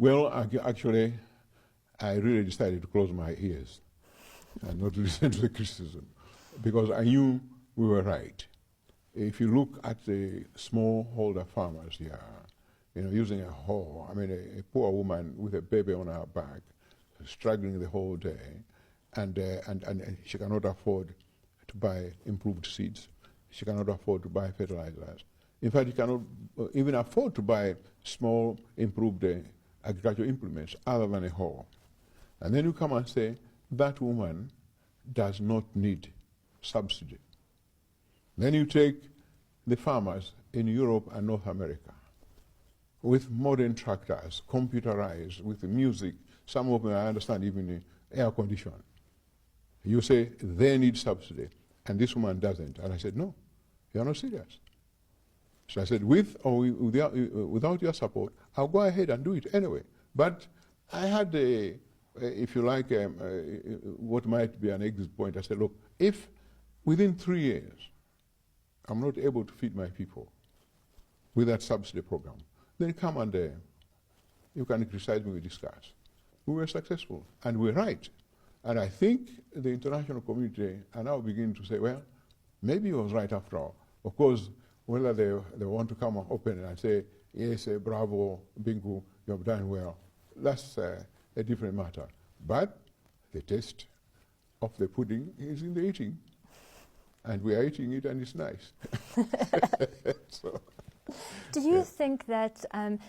Well, actually, I really decided to close my ears and not listen to the criticism, because I knew we were right. If you look at the smallholder farmers here, using a hoe, I mean, a poor woman with a baby on her back, struggling the whole day, and she cannot afford to buy improved seeds. She cannot afford to buy fertilizers. In fact, she cannot even afford to buy small improved agricultural implements other than a hoe. And then you come and say, that woman does not need subsidy. Then you take the farmers in Europe and North America with modern tractors, computerized, with music, some of them I understand even air conditioning. You say they need subsidy, and this woman doesn't. And I said, no, you're not serious. So I said, with or without your support, I'll go ahead and do it anyway. But I had, if you like, what might be an exit point. I said, look, if within 3 years I'm not able to feed my people with that subsidy program, then come and you can criticize me, we discuss. We were successful, and we're right. And I think the international community are now beginning to say, well, maybe he was right after all. Of course, whether they want to come open and say, yes, bravo, Bingu, you have done well, that's a different matter. But the taste of the pudding is in the eating. And we are eating it, and it's nice. So, do you think that,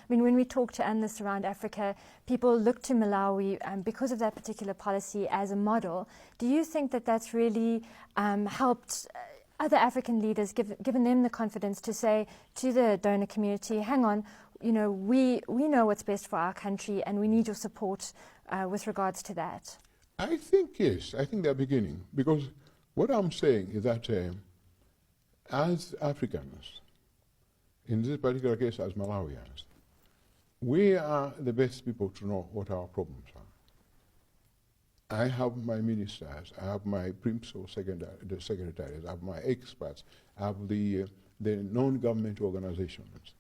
when we talk to analysts around Africa, people look to Malawi because of that particular policy as a model. Do you think that that's really helped other African leaders, given them the confidence to say to the donor community, hang on, we know what's best for our country, and we need your support with regards to that? I think, yes. I think they're beginning. Because what I'm saying is that as Africans, in this particular case as Malawians, we are the best people to know what our problems are. I have my ministers, I have my principal secretaries, I have my experts, I have the non-government organizations.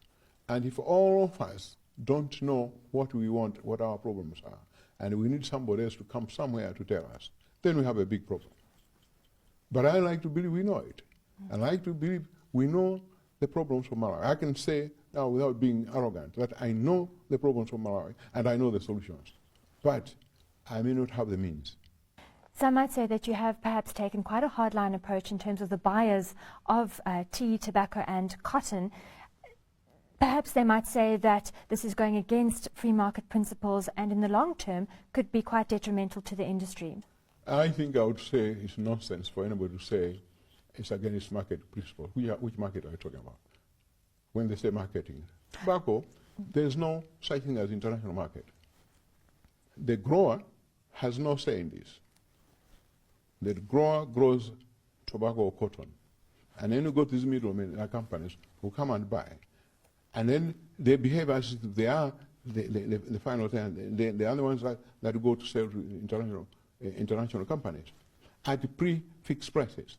And if all of us don't know what we want, what our problems are, and we need somebody else to come somewhere to tell us, then we have a big problem. But I like to believe we know it. I like to believe we know the problems of Malawi. I can say now without being arrogant that I know the problems of Malawi and I know the solutions. But I may not have the means. Some might say that you have perhaps taken quite a hardline approach in terms of the buyers of tea, tobacco and cotton. Perhaps they might say that this is going against free market principles and in the long term could be quite detrimental to the industry. I think I would say it's nonsense for anybody to say it's against market principles. Which market are you talking about? When they say marketing. Tobacco, there's no such thing as international market. The grower has no say in this. The grower grows tobacco or cotton. And then you go to these middlemen companies who come and buy. And then they behave as if they are the final thing. They are the ones that go to sell to international companies at pre-fixed prices.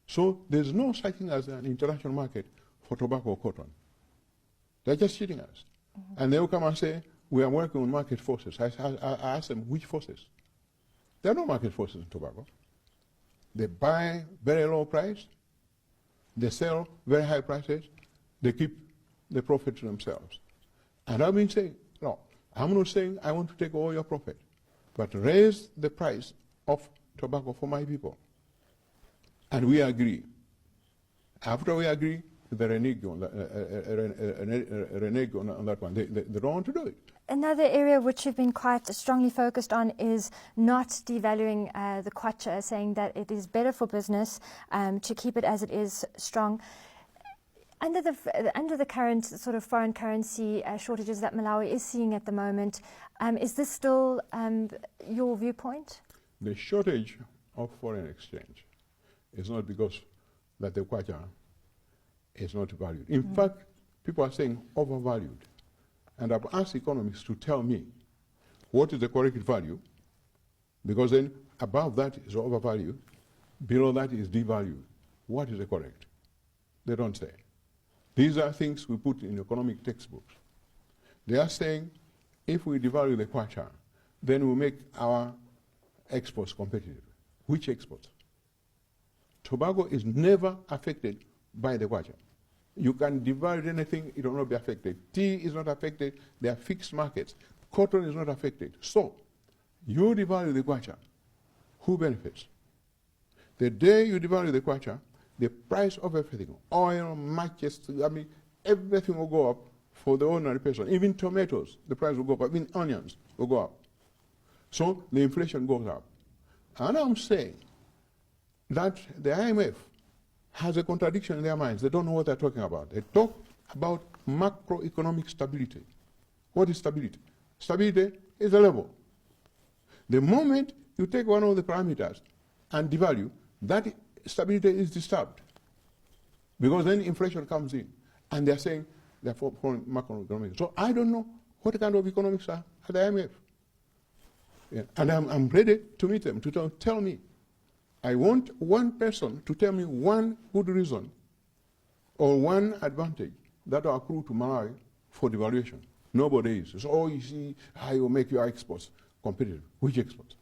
So there's no such thing as an international market for tobacco or cotton. They're just cheating us. And they will come and say, we are working on market forces. I ask them, which forces? There are no market forces in tobacco. They buy very low price, they sell very high prices, they keep the profit to themselves. And I've been saying, no, I'm not saying I want to take all your profit, but raise the price of tobacco for my people. And we agree. After we agree, they renege on that one. They don't want to do it. Another area which you've been quite strongly focused on is not devaluing the kwacha, saying that it is better for business to keep it as it is strong. Under the current sort of foreign currency shortages that Malawi is seeing at the moment, is this still your viewpoint? The shortage of foreign exchange is not because that the kwacha is not valued. In fact, people are saying overvalued. And I've asked economists to tell me what is the correct value, because then above that is overvalued, below that is devalued. What is the correct? They don't say. These are things we put in economic textbooks. They are saying if we devalue the kwacha, then we make our exports competitive. Which exports? Tobacco is never affected by the kwacha. You can devalue anything, it will not be affected. Tea is not affected, they are fixed markets. Cotton is not affected. So, you devalue the kwacha, who benefits? The day you devalue the kwacha, the price of everything, oil, matches, everything will go up for the ordinary person. Even tomatoes, the price will go up. Even onions will go up. So the inflation goes up. And I'm saying that the IMF has a contradiction in their minds. They don't know what they're talking about. They talk about macroeconomic stability. What is stability? Stability is a level. The moment you take one of the parameters and devalue, that stability is disturbed. Because then inflation comes in. And they're saying they're for macroeconomics. So I don't know what kind of economics are at the IMF. Yeah. And I'm ready to meet them, to tell me. I want one person to tell me one good reason or one advantage that will accrue to Malawi for devaluation. Nobody is. So, you see, I will make your exports competitive. Which exports?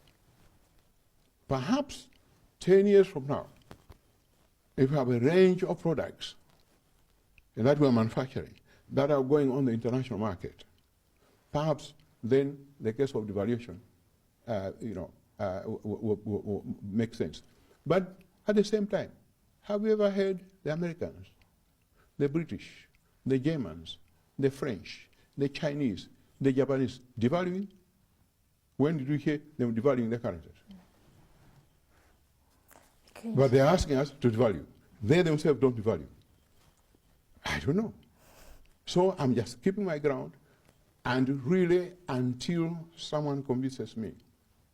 Perhaps 10 years from now, if we have a range of products that we're manufacturing that are going on the international market, perhaps then the case of devaluation will make sense. But at the same time, have you ever heard the Americans, the British, the Germans, the French, the Chinese, the Japanese devaluing? When did we hear them devaluing their currencies? Okay. But they're asking us to devalue. They themselves don't devalue. I don't know. So I'm just keeping my ground, and really until someone convinces me,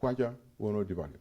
kwacha will not devalue.